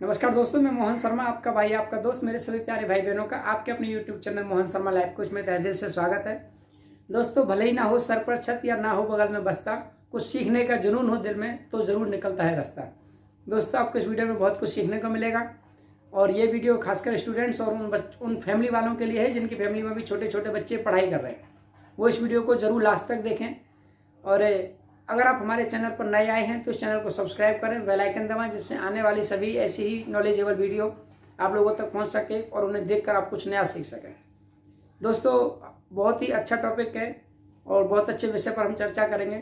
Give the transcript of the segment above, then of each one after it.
नमस्कार दोस्तों, मैं मोहन शर्मा, आपका भाई, आपका दोस्त, मेरे सभी प्यारे भाई बहनों का आपके अपने YouTube channel Mohan Sharma life coach में तहे दिल से स्वागत है। दोस्तों, भले ही ना हो सर पर छत या ना हो बगल में बस्ता, कुछ सीखने का जुनून हो दिल में तो जरूर निकलता है रास्ता। दोस्तों, आपको इस वीडियो में बहुत कुछ सीखने को मिलेगा और ये वीडियो खासकर स्टूडेंट्स और उन फैमिली वालों के लिए है जिनकी फैमिली में भी छोटे छोटे बच्चे पढ़ाई कर रहे हैं। वो इस वीडियो को जरूर लास्ट तक देखें और अगर आप हमारे चैनल पर नए आए हैं तो इस चैनल को सब्सक्राइब करें, बेल आइकन दबाएं, जिससे आने वाली सभी ऐसी ही नॉलेजेबल वीडियो आप लोगों तक पहुंच सके और उन्हें देखकर आप कुछ नया सीख सकें। दोस्तों, बहुत ही अच्छा टॉपिक है और बहुत अच्छे विषय पर हम चर्चा करेंगे।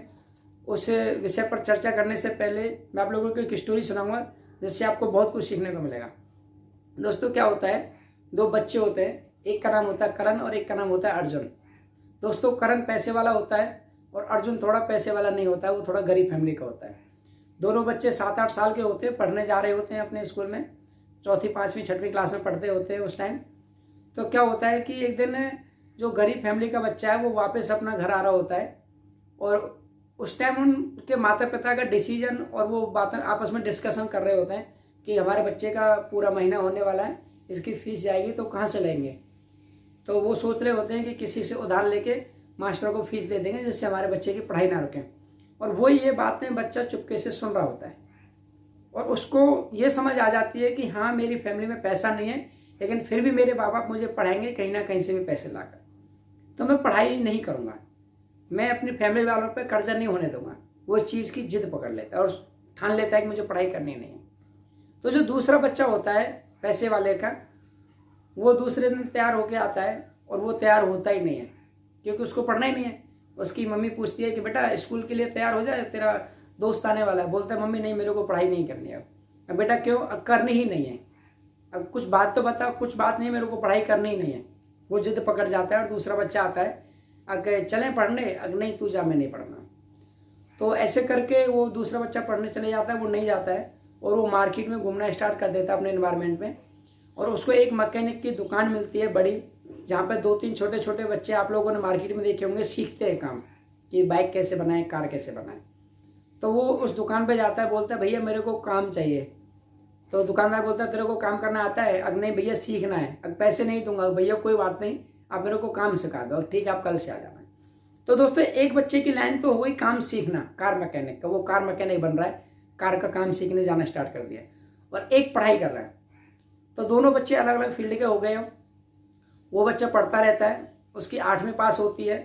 उस विषय पर चर्चा करने से पहले मैं आप लोगों को एक स्टोरी सुनाऊंगा जिससे आपको बहुत कुछ सीखने को मिलेगा। दोस्तों, क्या होता है, दो बच्चे होते हैं, एक का नाम होता है करण और एक का नाम होता है अर्जुन। दोस्तों, करण पैसे वाला होता है और अर्जुन थोड़ा पैसे वाला नहीं होता है, वो थोड़ा गरीब फैमिली का होता है। दोनों बच्चे 7-8 साल के होते हैं, पढ़ने जा रहे होते हैं अपने स्कूल में, 4वीं 5वीं 6वीं क्लास में पढ़ते होते हैं उस टाइम। तो क्या होता है कि एक दिन जो गरीब फैमिली का बच्चा है वो वापस अपना घर आ रहा होता है और उस टाइम उनके माता पिता का डिसीजन और वो बातें आपस में डिस्कशन कर रहे होते हैं कि हमारे बच्चे का पूरा महीना होने वाला है, इसकी फीस जाएगी तो कहाँ से लेंगे। तो वो सोच रहे होते हैं कि किसी से उधार लेके मास्टर को फीस दे देंगे जिससे हमारे बच्चे की पढ़ाई ना रुके। और वही ये बातें बच्चा चुपके से सुन रहा होता है और उसको ये समझ आ जाती है कि हाँ, मेरी फैमिली में पैसा नहीं है लेकिन फिर भी मेरे माँ बाप मुझे पढ़ाएंगे कहीं ना कहीं से भी पैसे लाकर, तो मैं पढ़ाई नहीं करूँगा, मैं अपनी फैमिली वालों पर कर्जा नहीं होने दूंगा। वो इस चीज़ की जिद पकड़ लेता है और ठान लेता है कि मुझे पढ़ाई करनी नहीं है। तो जो दूसरा बच्चा होता है पैसे वाले का, वो दूसरे दिन तैयार होके आता है और वो तैयार होता ही नहीं है क्योंकि उसको पढ़ना ही नहीं है। उसकी मम्मी पूछती है कि बेटा स्कूल के लिए तैयार हो जाए, तेरा दोस्त आने वाला है। बोलता है मम्मी नहीं, मेरे को पढ़ाई नहीं करनी है। अब बेटा क्यों? अब करनी ही नहीं है। अब कुछ बात तो बता। कुछ बात नहीं, मेरे को पढ़ाई करनी ही नहीं है। वो जिद पकड़ जाता है और दूसरा बच्चा आता है, अगर चलें पढ़ने, अगर नहीं तू जा, मैं नहीं पढ़ना। तो ऐसे करके वो दूसरा बच्चा पढ़ने चले जाता है, वो नहीं जाता है और वो मार्केट में घूमना स्टार्ट कर देता है अपने इन्वायरमेंट में। और उसको एक मैकेनिक की दुकान मिलती है बड़ी, जहाँ पे 2-3 छोटे छोटे बच्चे आप लोगों ने मार्केट में देखे होंगे, सीखते हैं काम कि बाइक कैसे बनाएं, कार कैसे बनाएं। तो वो उस दुकान पे जाता है, बोलता है भैया मेरे को काम चाहिए। तो दुकानदार बोलता है तेरे को काम करना आता है? अगर नहीं भैया सीखना है। अगर पैसे नहीं दूंगा। भैया कोई बात नहीं, आप मेरे को काम सिखा दो। ठीक है, आप कल से आ जाना। तो दोस्तों, एक बच्चे की लाइन तो हो गई काम सीखना, कार मैकेनिक का। वो कार मैकेनिक बन रहा है, कार का काम सीखने जाना स्टार्ट कर दिया। और एक पढ़ाई कर रहा है। तो दोनों बच्चे अलग अलग फील्ड के हो गए हो। वो बच्चा पढ़ता रहता है, उसकी 8वीं पास होती है।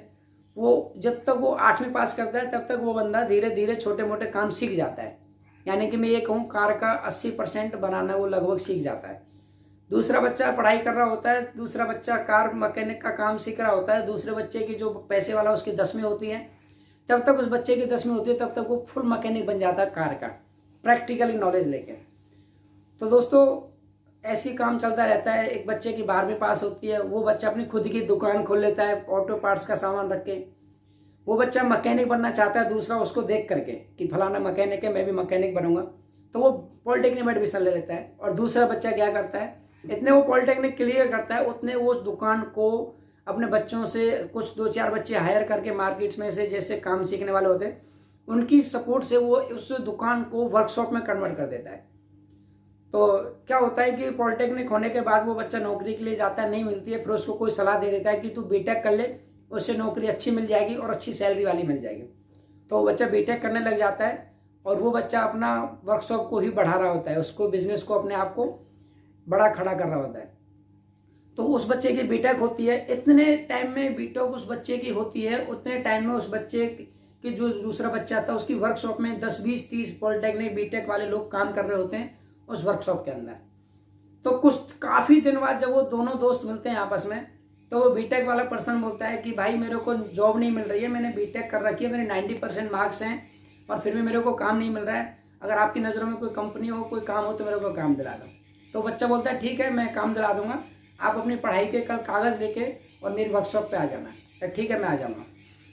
वो जब तक वो 8वीं पास करता है तब तक वो बंदा धीरे धीरे छोटे मोटे काम सीख जाता है। यानी कि मैं ये कहूँ, कार का 80% बनाना वो लगभग सीख जाता है। दूसरा बच्चा पढ़ाई कर रहा होता है, दूसरा बच्चा कार मैकेनिक का काम सीख रहा होता है। दूसरे बच्चे की जो पैसे वाला उसकी 10वीं होती है, तब तक उस बच्चे की 10वीं होती है, तब तक वो फुल मैकेनिक बन जाता है कार का, प्रैक्टिकली नॉलेज लेके। तो दोस्तों, ऐसी काम चलता रहता है। एक बच्चे की 12वीं पास होती है, वो बच्चा अपनी खुद की दुकान खोल लेता है ऑटो पार्ट्स का सामान रख के। वो बच्चा मैकेनिक बनना चाहता है, दूसरा उसको देख करके कि फलाना मैकेनिक है, मैं भी मैकेनिक बनूंगा। तो वो पॉलिटेक्निक में एडमिशन ले लेता है। और दूसरा बच्चा क्या करता है, इतने वो पॉलिटेक्निक क्लियर करता है उतने वो उस दुकान को अपने बच्चों से कुछ 2-4 बच्चे हायर करके मार्केट्स में से, जैसे काम सीखने वाले होते हैं, उनकी सपोर्ट से वो उस दुकान को वर्कशॉप में कन्वर्ट कर देता है। तो क्या होता है कि पॉलिटेक्निक होने के बाद वो बच्चा नौकरी के लिए जाता है, नहीं मिलती है। फिर उसको कोई सलाह दे देता है कि तू बीटेक कर ले, उससे नौकरी अच्छी मिल जाएगी और अच्छी सैलरी वाली मिल जाएगी। तो वो बच्चा बीटेक करने लग जाता है और वो बच्चा अपना वर्कशॉप को ही बढ़ा रहा होता है, उसको बिजनेस को अपने आप को बड़ा खड़ा कर रहा होता है। तो उस बच्चे की बीटेक होती है। इतने टाइम में बीटेक उस बच्चे की होती है, उतने टाइम में उस बच्चे की जो दूसरा बच्चा था उसकी वर्कशॉप में 10-20-30 पॉलिटेक्निक बीटेक वाले लोग काम कर रहे होते हैं उस वर्कशॉप के अंदर। तो कुछ काफी दिन बाद जब वो दोनों दोस्त मिलते हैं आपस में, तो वो बीटेक वाला पर्सन बोलता है कि भाई मेरे को जॉब नहीं मिल रही है, मैंने बीटेक कर रखी है, मेरे 90% मार्क्स हैं और फिर भी मेरे को काम नहीं मिल रहा है। अगर आपकी नज़रों में कोई कंपनी हो, कोई काम हो तो मेरे को काम दिला दो। तो बच्चा बोलता है ठीक है, मैं काम दिला दूंगा, आप अपनी पढ़ाई के कल कागज़ लेके और मेरी वर्कशॉप पे आ जाना। तो ठीक है, मैं आ जाऊँगा।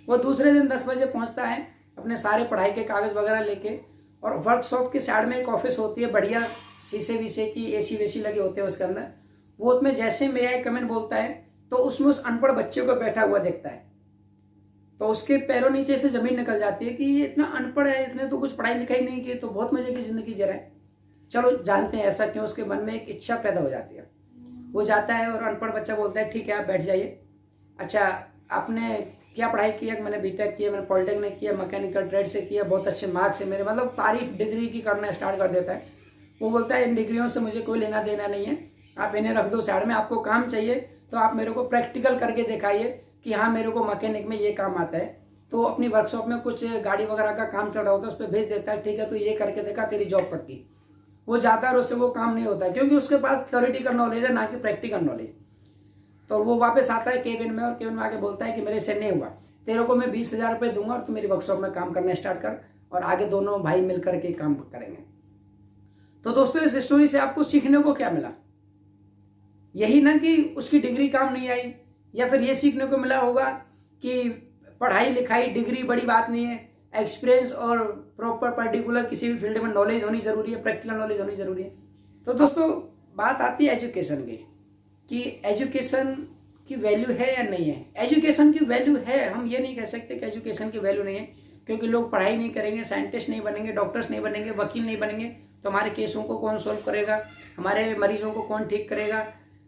वो दूसरे दिन 10 बजे पहुँचता है अपने सारे पढ़ाई के कागज़ वगैरह लेके, और वर्कशॉप के साइड में एक ऑफिस होती है बढ़िया, शीशे वीशे की, एसी वेसी लगे होते हैं उसके अंदर। वो उसमें जैसे मे आई कमेंट बोलता है तो उसमें उस अनपढ़ बच्चे को बैठा हुआ देखता है। तो उसके पैरों नीचे से जमीन निकल जाती है कि ये इतना अनपढ़ है, इसने तो कुछ पढ़ाई लिखाई नहीं की, तो बहुत मजे की जिंदगी जी रहा है। चलो जानते हैं ऐसा क्यों, उसके मन में एक इच्छा पैदा हो जाती है। वो जाता है और अनपढ़ बच्चा बोलता है ठीक है आप बैठ जाइए, अच्छा आपने क्या पढ़ाई किया? मैंने बीटेक किया, मैंने पॉलिटेक्निक किया, मैकेनिकल ट्रेड से किया, बहुत अच्छे मार्क्स है मेरे, मतलब तारीफ डिग्री की करना स्टार्ट कर देता है। वो बोलता है इन डिग्रियों से मुझे कोई लेना देना नहीं है, आप इन्हें रख दो साइड में, आपको काम चाहिए तो आप मेरे को प्रैक्टिकल करके दिखाइए कि हाँ मेरे को मैकेनिक में ये काम आता है। तो अपनी वर्कशॉप में कुछ गाड़ी वगैरह का काम चल रहा होता है, उस पर भेज देता है, ठीक है तो ये करके देखा तेरी जॉब पक्की। वो जाता है और उससे वो काम नहीं होता क्योंकि उसके पास थ्योरेटिकल नॉलेज है ना कि प्रैक्टिकल नॉलेज। तो वो वापस आता है केबिन में और केबिन में आके बोलता है कि मेरे से नहीं हुआ, तेरे को मैं 20,000 रुपये दूंगा और तू मेरी वर्कशॉप में काम करना स्टार्ट कर और आगे दोनों भाई मिल करके काम करेंगे। तो दोस्तों इस स्टोरी से आपको सीखने को क्या मिला? यही ना कि उसकी डिग्री काम नहीं आई, या फिर ये सीखने को मिला होगा कि पढ़ाई लिखाई डिग्री बड़ी बात नहीं है, एक्सपीरियंस और प्रॉपर पर्टिकुलर किसी भी फील्ड में नॉलेज होनी जरूरी है, प्रैक्टिकल नॉलेज होनी जरूरी है। तो दोस्तों बात आती है एजुकेशन की कि एजुकेशन की वैल्यू है या नहीं है। एजुकेशन की वैल्यू है, हम ये नहीं कह सकते कि एजुकेशन की वैल्यू नहीं है, क्योंकि लोग पढ़ाई नहीं करेंगे, साइंटिस्ट नहीं बनेंगे, डॉक्टर्स नहीं बनेंगे, वकील नहीं बनेंगे तो हमारे केसों को कौन सॉल्व करेगा, हमारे मरीजों को कौन ठीक करेगा,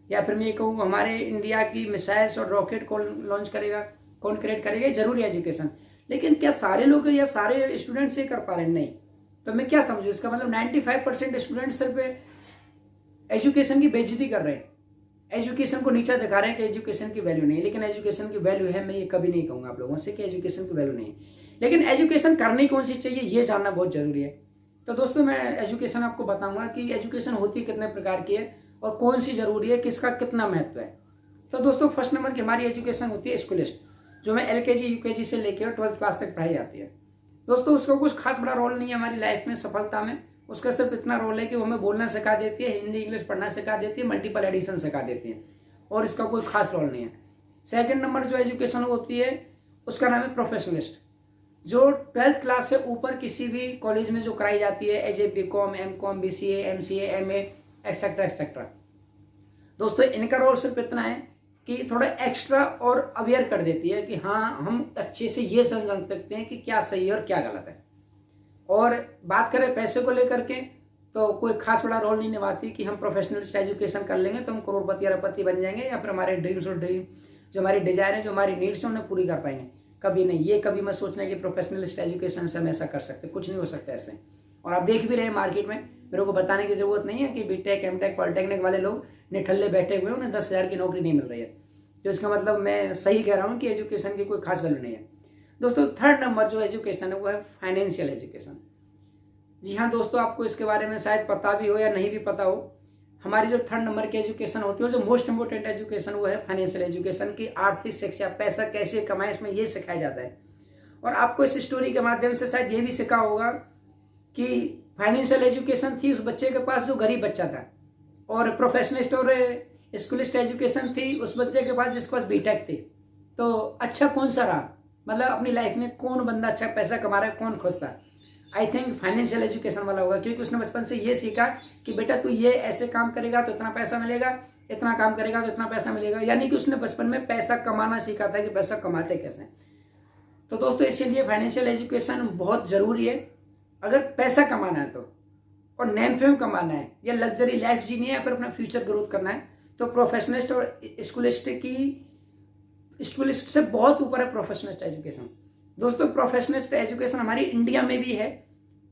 या फिर मैं ये कहूँ हमारे इंडिया की मिसाइल्स और रॉकेट कौन लॉन्च करेगा, कौन क्रिएट करेगा, जरूरी है एजुकेशन। लेकिन क्या सारे लोग या सारे स्टूडेंट्स ये कर पा रहे हैं? नहीं। तो मैं क्या समझू इसका मतलब 95% स्टूडेंट सिर्फ एजुकेशन की बेइज्जती कर रहे हैं, एजुकेशन को नीचा दिखा रहे हैं कि एजुकेशन की वैल्यू नहीं है। लेकिन एजुकेशन की वैल्यू है, मैं ये कभी नहीं कहूँगा आप लोगों से कि एजुकेशन की वैल्यू नहीं है, लेकिन एजुकेशन करनी कौन सी चाहिए ये जानना बहुत जरूरी है। तो दोस्तों मैं एजुकेशन आपको बताऊंगा कि एजुकेशन होती कितने प्रकार की है और कौन सी जरूरी है, किसका कितना महत्व है। तो दोस्तों फर्स्ट नंबर की हमारी एजुकेशन होती है स्कूलिस्ट, जो में LKG UKG से लेकर 12th क्लास तक पढ़ाई जाती है। दोस्तों उसका कुछ खास बड़ा रोल नहीं है हमारी लाइफ में सफलता में, उसका सिर्फ इतना रोल है कि वो हमें बोलना सिखा देती है, हिंदी इंग्लिश पढ़ना सिखा देती है, मल्टीपल एडिशन सिखा देती है, और इसका कोई खास रोल नहीं है। सेकंड नंबर जो एजुकेशन होती है उसका नाम है प्रोफेशनलिस्ट, जो 12th क्लास से ऊपर किसी भी कॉलेज में जो कराई जाती है, as a BCom MCom BCA MCA MA etcetera etcetera. दोस्तों इनका रोल सिर्फ इतना है कि थोड़ा एक्स्ट्रा और अवेयर कर देती है कि हाँ हम अच्छे से ये समझ सकते हैं कि क्या सही है और क्या गलत है। और बात करें पैसे को लेकर के तो कोई खास बड़ा रोल नहीं निभाती कि हम प्रोफेशनलिस्ट एजुकेशन कर लेंगे तो हम करोड़पति अरबपति बन जाएंगे, या फिर हमारे ड्रीम्स और ड्रीम जो हमारी डिजायर है, जो हमारी नीड्स है उन्हें पूरी कर पाएंगे। कभी नहीं, ये कभी मत सोचना कि प्रोफेशनलिस्ट एजुकेशन से हम ऐसा कर सकते, कुछ नहीं हो सकता ऐसे। और आप देख भी रहे हैं मार्केट में, मेरे को बताने की जरूरत नहीं है कि बीटेक एमटेक पॉलिटेक्निक वाले लोग निठल्ले बैठे हुए, उन्हें 10,000 की नौकरी नहीं मिल रही है। तो इसका मतलब मैं सही कह रहा हूँ कि एजुकेशन की कोई खास वैल्यू नहीं है। दोस्तों थर्ड नंबर जो एजुकेशन है वो है फाइनेंशियल एजुकेशन। जी हाँ दोस्तों, आपको इसके बारे में शायद पता भी हो या नहीं भी पता हो, हमारी जो थर्ड नंबर की एजुकेशन होती है, जो मोस्ट इंपोर्टेंट एजुकेशन वो है फाइनेंशियल एजुकेशन की आर्थिक शिक्षा, पैसा कैसे कमाए इसमें ये सिखाया जाता है। और आपको इस स्टोरी के माध्यम से शायद ये भी सीखा होगा कि फाइनेंशियल एजुकेशन थी उस बच्चे के पास जो गरीब बच्चा था, और प्रोफेशनलिस्ट और स्कूलिस्ट एजुकेशन थी उस बच्चे के पास जिसके पास बीटेक थी। तो अच्छा कौन सा रहा, मतलब अपनी लाइफ में कौन बंदा अच्छा पैसा कमा रहा है, कौन खुश था? आई थिंक फाइनेंशियल एजुकेशन वाला होगा, क्योंकि उसने बचपन से ये सीखा कि बेटा तू ये ऐसे काम करेगा तो इतना पैसा मिलेगा, इतना काम करेगा तो इतना पैसा मिलेगा, यानी कि उसने बचपन में पैसा कमाना सीखा था कि पैसा कमाते कैसे। तो दोस्तों इसीलिए फाइनेंशियल एजुकेशन बहुत जरूरी है अगर पैसा कमाना है तो, और नेम फेम कमाना है या लग्जरी लाइफ जीनी है या फिर अपना फ्यूचर ग्रोथ करना है, तो प्रोफेशनलिस्ट और स्कूलिस्ट से बहुत ऊपर है प्रोफेशनलिस्ट एजुकेशन। दोस्तों प्रोफेशनलिस्ट एजुकेशन हमारी इंडिया में भी है,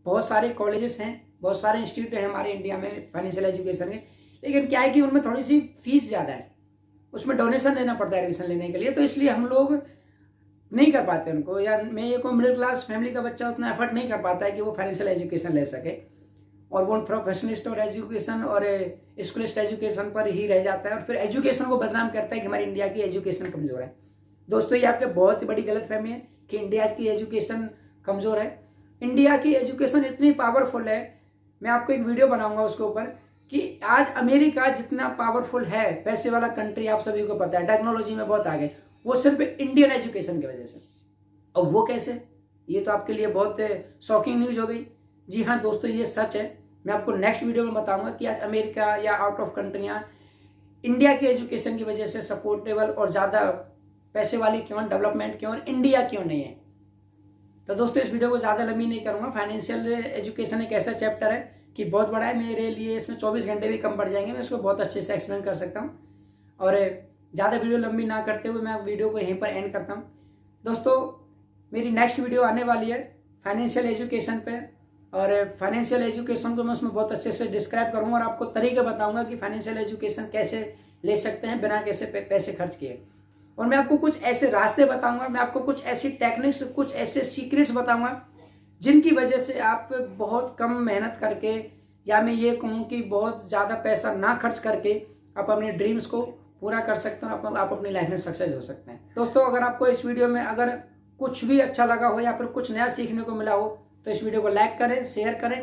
बहुत सारे कॉलेजेस हैं, बहुत सारे इंस्टीट्यूट हैं हमारे इंडिया में फाइनेंशियल एजुकेशन के, लेकिन क्या है कि उनमें थोड़ी सी फीस ज़्यादा है, उसमें डोनेशन देना पड़ता है एडमिशन लेने के लिए, तो इसलिए हम लोग नहीं कर पाते उनको, या मैं ये कोई मिडिल क्लास फैमिली का बच्चा उतना एफर्ट नहीं कर पाता है कि वो फाइनेंशियल एजुकेशन ले सके, और वो प्रोफेशनलिस्ट और एजुकेशन और स्कूलिस्ट एजुकेशन पर ही रह जाता है, और फिर एजुकेशन को बदनाम करता है कि हमारी इंडिया की एजुकेशन कमज़ोर है। दोस्तों ये आपके बहुत ही बड़ी गलतफहमी है कि इंडिया की एजुकेशन कमज़ोर है। इंडिया की एजुकेशन इतनी पावरफुल है, मैं आपको एक वीडियो बनाऊंगा उसके ऊपर, कि आज अमेरिका जितना पावरफुल है, पैसे वाला कंट्री, आप सभी को पता है, टेक्नोलॉजी में बहुत आगे, वो सिर्फ इंडियन एजुकेशन की वजह से। और वो कैसे, ये तो आपके लिए बहुत शॉकिंग न्यूज हो गई। जी हाँ दोस्तों ये सच है, मैं आपको नेक्स्ट वीडियो में बताऊंगा कि आज अमेरिका या आउट ऑफ कंट्रियां इंडिया की एजुकेशन की वजह से सपोर्टेबल और ज़्यादा पैसे वाली क्यों, डेवलपमेंट क्यों, और इंडिया क्यों नहीं है। तो दोस्तों इस वीडियो को ज़्यादा लंबी नहीं करूंगा। फाइनेंशियल एजुकेशन एक ऐसा चैप्टर है कि बहुत बड़ा है मेरे लिए, इसमें 24 घंटे भी कम पड़ जाएंगे, मैं इसको बहुत अच्छे से एक्सप्लेन कर सकता हूँ। और ज़्यादा वीडियो लंबी ना करते हुए मैं वीडियो को यहीं पर एंड करता हूँ। दोस्तों मेरी नेक्स्ट वीडियो आने वाली है फाइनेंशियल एजुकेशन पे, और फाइनेंशियल एजुकेशन को मैं उसमें बहुत अच्छे से डिस्क्राइब करूँगा और आपको तरीके बताऊँगा कि फाइनेंशियल एजुकेशन कैसे ले सकते हैं बिना कैसे पैसे खर्च किए। और मैं आपको कुछ ऐसे रास्ते बताऊँगा, मैं आपको कुछ ऐसी टेक्निक्स, कुछ ऐसे सीक्रेट्स बताऊँगा जिनकी वजह से आप बहुत कम मेहनत करके, या मैं ये कहूँ कि बहुत ज़्यादा पैसा ना खर्च करके आप अपने ड्रीम्स को पूरा कर सकते हैं, आप अपनी लाइफ में सक्सेस हो सकते हैं। दोस्तों अगर आपको इस वीडियो में अगर कुछ भी अच्छा लगा हो या फिर कुछ नया सीखने को मिला हो तो इस वीडियो को लाइक करें, शेयर करें,